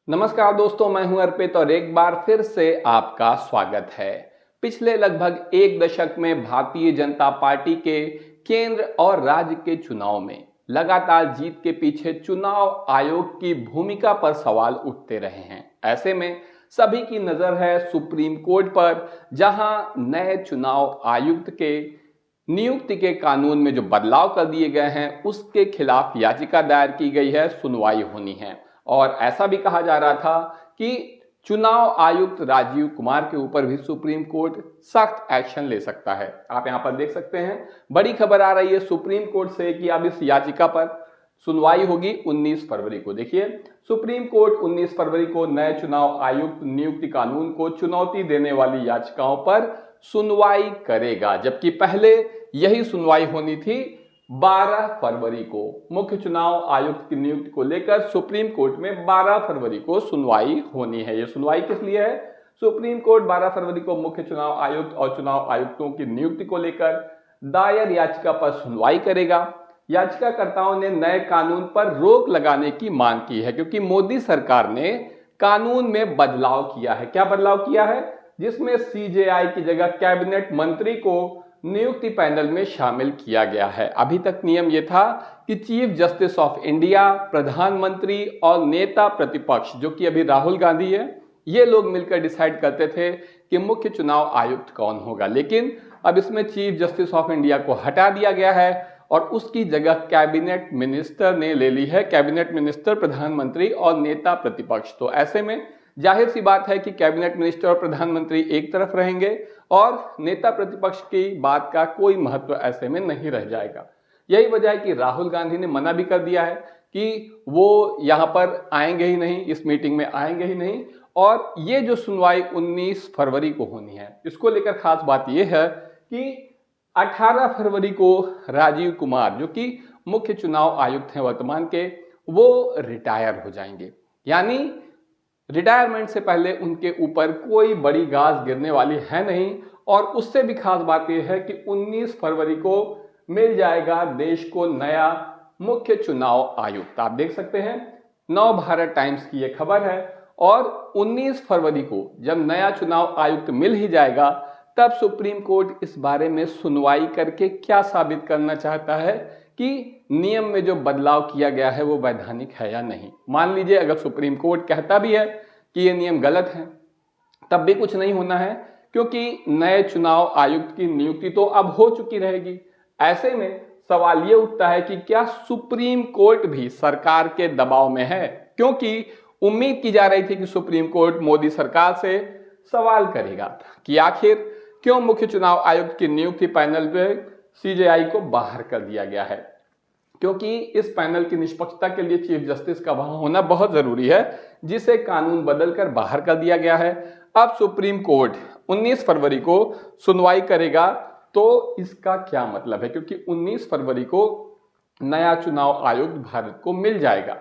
नमस्कार दोस्तों, मैं हूं अर्पित और एक बार फिर से आपका स्वागत है। पिछले लगभग एक दशक में भारतीय जनता पार्टी के केंद्र और राज्य के चुनाव में लगातार जीत के पीछे चुनाव आयोग की भूमिका पर सवाल उठते रहे हैं। ऐसे में सभी की नजर है सुप्रीम कोर्ट पर, जहां नए चुनाव आयुक्त के नियुक्ति के कानून में जो बदलाव कर दिए गए हैं उसके खिलाफ याचिका दायर की गई है, सुनवाई होनी है। और ऐसा भी कहा जा रहा था कि चुनाव आयुक्त राजीव कुमार के ऊपर भी सुप्रीम कोर्ट सख्त एक्शन ले सकता है। आप यहां पर देख सकते हैं, बड़ी खबर आ रही है सुप्रीम कोर्ट से कि अब इस याचिका पर सुनवाई होगी 19 फरवरी को। देखिए, सुप्रीम कोर्ट 19 फरवरी को नए चुनाव आयुक्त नियुक्ति कानून को चुनौती देने वाली याचिकाओं पर सुनवाई करेगा, जबकि पहले यही सुनवाई होनी थी 12 फरवरी को। मुख्य चुनाव आयुक्त की नियुक्ति को लेकर सुप्रीम कोर्ट में 12 फरवरी को सुनवाई होनी है। यह सुनवाई किस लिए है? सुप्रीम कोर्ट 12 फरवरी को मुख्य चुनाव आयुक्त और चुनाव आयुक्तों की नियुक्ति को लेकर दायर याचिका पर सुनवाई करेगा। याचिकाकर्ताओं ने नए कानून पर रोक लगाने की मांग की है, क्योंकि मोदी सरकार ने कानून में बदलाव किया है। क्या बदलाव किया है? जिसमें सीजेआई की जगह कैबिनेट मंत्री को नियुक्ति पैनल में शामिल किया गया है। अभी तक नियम यह था कि चीफ जस्टिस ऑफ इंडिया, प्रधानमंत्री और नेता प्रतिपक्ष, जो कि अभी राहुल गांधी है, ये लोग मिलकर डिसाइड करते थे कि मुख्य चुनाव आयुक्त कौन होगा। लेकिन अब इसमें चीफ जस्टिस ऑफ इंडिया को हटा दिया गया है और उसकी जगह कैबिनेट मिनिस्टर ने ले ली है। कैबिनेट मिनिस्टर, प्रधानमंत्री और नेता प्रतिपक्ष। तो ऐसे में जाहिर सी बात है कि कैबिनेट मिनिस्टर और प्रधानमंत्री एक तरफ रहेंगे और नेता प्रतिपक्ष की बात का कोई महत्व ऐसे में नहीं रह जाएगा। यही वजह है कि राहुल गांधी ने मना भी कर दिया है कि वो यहां पर आएंगे ही नहीं, इस मीटिंग में आएंगे ही नहीं। और ये जो सुनवाई 19 फरवरी को होनी है, इसको लेकर खास बात यह है कि 18 फरवरी को राजीव कुमार, जो कि मुख्य चुनाव आयुक्त हैं वर्तमान के, वो रिटायर हो जाएंगे। यानी रिटायरमेंट से पहले उनके ऊपर कोई बड़ी गाज गिरने वाली है नहीं। और उससे भी खास बात यह है कि 19 फरवरी को मिल जाएगा देश को नया मुख्य चुनाव आयुक्त। आप देख सकते हैं, नव भारत टाइम्स की यह खबर है। और 19 फरवरी को जब नया चुनाव आयुक्त मिल ही जाएगा, तब सुप्रीम कोर्ट इस बारे में सुनवाई करके क्या साबित करना चाहता है कि नियम में जो बदलाव किया गया है वो वैधानिक है या नहीं। मान लीजिए अगर सुप्रीम कोर्ट कहता भी है कि ये नियम गलत है, तब भी कुछ नहीं होना है, क्योंकि नए चुनाव आयुक्त की नियुक्ति तो अब हो चुकी रहेगी। ऐसे में सवाल ये उठता है कि क्या सुप्रीम कोर्ट भी सरकार के दबाव में है? क्योंकि उम्मीद की जा रही थी कि सुप्रीम कोर्ट मोदी सरकार से सवाल करेगा कि आखिर क्यों मुख्य चुनाव आयुक्त की नियुक्ति पैनल पे सीजेआई को बाहर कर दिया गया है, क्योंकि इस पैनल की निष्पक्षता के लिए चीफ जस्टिस का वहां होना बहुत जरूरी है, जिसे कानून बदलकर बाहर कर दिया गया है। अब सुप्रीम कोर्ट 19 फरवरी को सुनवाई करेगा, तो इसका क्या मतलब है? क्योंकि 19 फरवरी को नया चुनाव आयुक्त भारत को मिल जाएगा,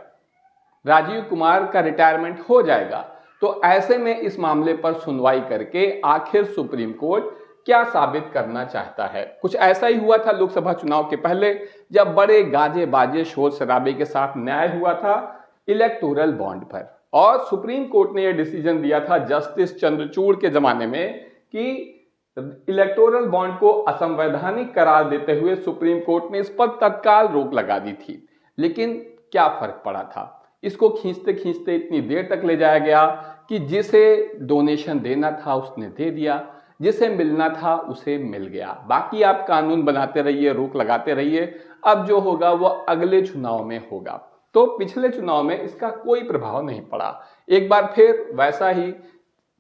राजीव कुमार का रिटायरमेंट हो जाएगा। तो ऐसे में इस मामले पर सुनवाई करके आखिर सुप्रीम कोर्ट क्या साबित करना चाहता है? कुछ ऐसा ही हुआ था लोकसभा चुनाव के पहले, जब बड़े गाजे बाजे शोर शराबे के साथ न्याय हुआ था इलेक्टोरल बॉन्ड पर। और सुप्रीम कोर्ट ने यह डिसीजन दिया था जस्टिस चंद्रचूड़ के जमाने में कि इलेक्टोरल बॉन्ड को असंवैधानिक करार देते हुए सुप्रीम कोर्ट ने इस पर तत्काल रोक लगा दी थी। लेकिन क्या फर्क पड़ा था? इसको खींचते खींचते इतनी देर तक ले जाया गया कि जिसे डोनेशन देना था उसने दे दिया, जिसे मिलना था उसे मिल गया। बाकी आप कानून बनाते रहिए, रोक लगाते रहिए, अब जो होगा वो अगले चुनाव में होगा। तो पिछले चुनाव में इसका कोई प्रभाव नहीं पड़ा। एक बार फिर वैसा ही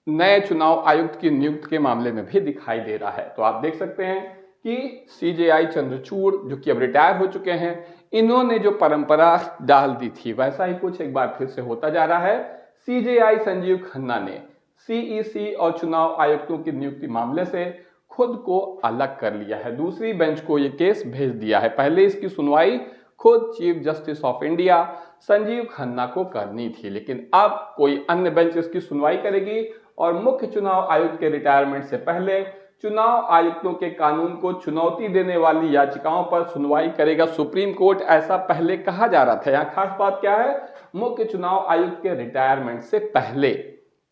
नए चुनाव आयुक्त की नियुक्ति के मामले में भी दिखाई दे रहा है। तो आप देख सकते हैं कि सीजेआई चंद्रचूड़, जो कि अब रिटायर हो चुके हैं, इन्होंने जो परंपरा डाल दी थी वैसा ही कुछ एक बार फिर से होता जा रहा है। सीजेआई संजीव खन्ना ने सीईसी और चुनाव आयुक्तों की नियुक्ति मामले से खुद को अलग कर लिया है, दूसरी बेंच को यह केस भेज दिया है। पहले इसकी सुनवाई खुद chief justice of India Sanjeev Khanna को करनी थी, लेकिन अब कोई अन्य बेंच इसकी सुनवाई करेगी और मुख्य चुनाव आयुक्त के रिटायरमेंट से पहले चुनाव आयुक्तों के कानून को चुनौती देने वाली याचिकाओं पर सुनवाई करेगा सुप्रीम कोर्ट, ऐसा पहले कहा जा रहा था। यहाँ खास बात क्या है, मुख्य चुनाव आयुक्त के रिटायरमेंट से पहले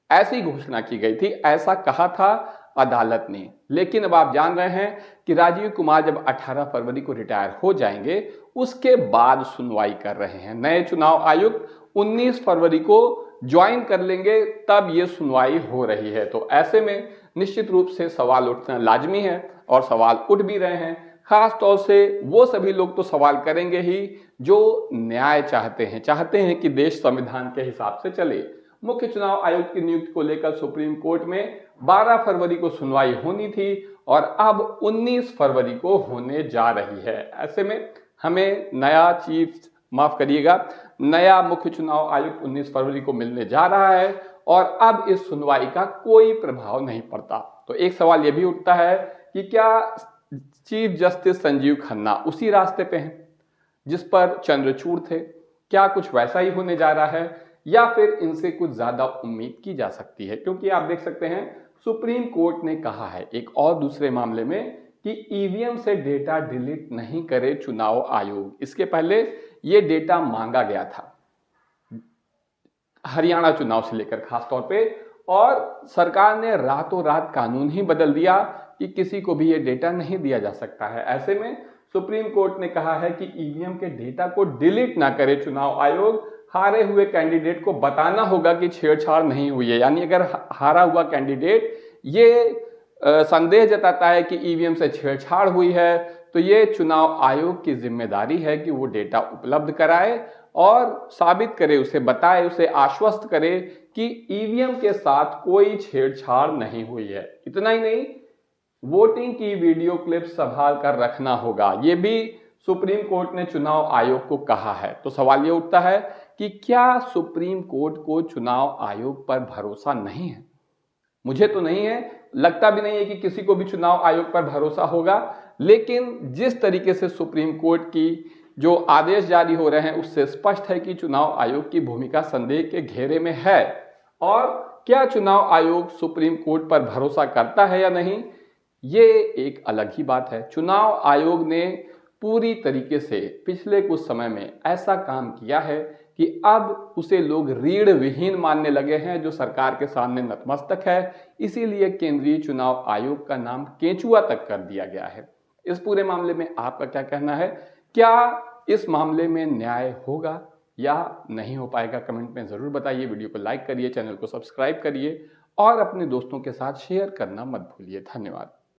ऐसी घोषणा की गई थी, ऐसा कहा था अदालत ने। लेकिन अब आप जान रहे हैं कि राजीव कुमार जब 18 फरवरी को रिटायर हो जाएंगे उसके बाद सुनवाई कर रहे हैं। नए चुनाव आयुक्त 19 फरवरी को ज्वाइन कर लेंगे, तब ये सुनवाई हो रही है। तो ऐसे में निश्चित रूप से सवाल उठना लाजमी है और सवाल उठ भी रहे हैं। खास तौर से वो सभी लोग तो सवाल करेंगे ही जो न्याय चाहते हैं कि देश संविधान के हिसाब से चले। मुख्य चुनाव आयुक्त की नियुक्ति को लेकर सुप्रीम कोर्ट में 12 फरवरी को सुनवाई होनी थी और अब 19 फरवरी को होने जा रही है। ऐसे में हमें नया मुख्य चुनाव आयुक्त 19 फरवरी को मिलने जा रहा है और अब इस सुनवाई का कोई प्रभाव नहीं पड़ता। तो एक सवाल यह भी उठता है कि क्या चीफ जस्टिस संजीव खन्ना उसी रास्ते पे हैं जिस पर चंद्रचूड़ थे? क्या कुछ वैसा ही होने जा रहा है या फिर इनसे कुछ ज्यादा उम्मीद की जा सकती है? क्योंकि आप देख सकते हैं सुप्रीम कोर्ट ने कहा है एक और दूसरे मामले में कि ईवीएम से डेटा डिलीट नहीं करे चुनाव आयोग। इसके पहले ये डेटा मांगा गया था हरियाणा चुनाव से लेकर खास तौर पे, और सरकार ने रातों रात कानून ही बदल दिया कि किसी को भी ये डेटा नहीं दिया जा सकता है। ऐसे में सुप्रीम कोर्ट ने कहा है कि ईवीएम के डेटा को डिलीट ना करे चुनाव आयोग। हारे हुए कैंडिडेट को बताना होगा कि छेड़छाड़ नहीं हुई है। यानी अगर हारा हुआ कैंडिडेट ये संदेह जताता है कि ईवीएम से छेड़छाड़ हुई है तो ये चुनाव आयोग की जिम्मेदारी है कि वो डेटा उपलब्ध कराए और साबित करे, उसे बताए, उसे आश्वस्त करे कि ईवीएम के साथ कोई छेड़छाड़ नहीं हुई है। इतना ही नहीं, वोटिंग की वीडियो क्लिप संभाल कर रखना होगा, ये भी सुप्रीम कोर्ट ने चुनाव आयोग को कहा है। तो सवाल ये उठता है कि क्या सुप्रीम कोर्ट को चुनाव आयोग पर भरोसा नहीं है? मुझे तो नहीं है, लगता भी नहीं है कि किसी को भी चुनाव आयोग पर भरोसा होगा। लेकिन जिस तरीके से सुप्रीम कोर्ट की जो आदेश जारी हो रहे हैं उससे स्पष्ट है कि चुनाव आयोग की भूमिका संदेह के घेरे में है। और क्या चुनाव आयोग सुप्रीम कोर्ट पर भरोसा करता है या नहीं, ये एक अलग ही बात है। चुनाव आयोग ने पूरी तरीके से पिछले कुछ समय में ऐसा काम किया है कि अब उसे लोग रीढ़ विहीन मानने लगे हैं, जो सरकार के सामने नतमस्तक है। इसीलिए केंद्रीय चुनाव आयोग का नाम केंचुआ तक कर दिया गया है। इस पूरे मामले में आपका क्या कहना है? क्या इस मामले में न्याय होगा या नहीं हो पाएगा? कमेंट में जरूर बताइए। वीडियो को लाइक करिए, चैनल को सब्सक्राइब करिए और अपने दोस्तों के साथ शेयर करना मत भूलिए। धन्यवाद।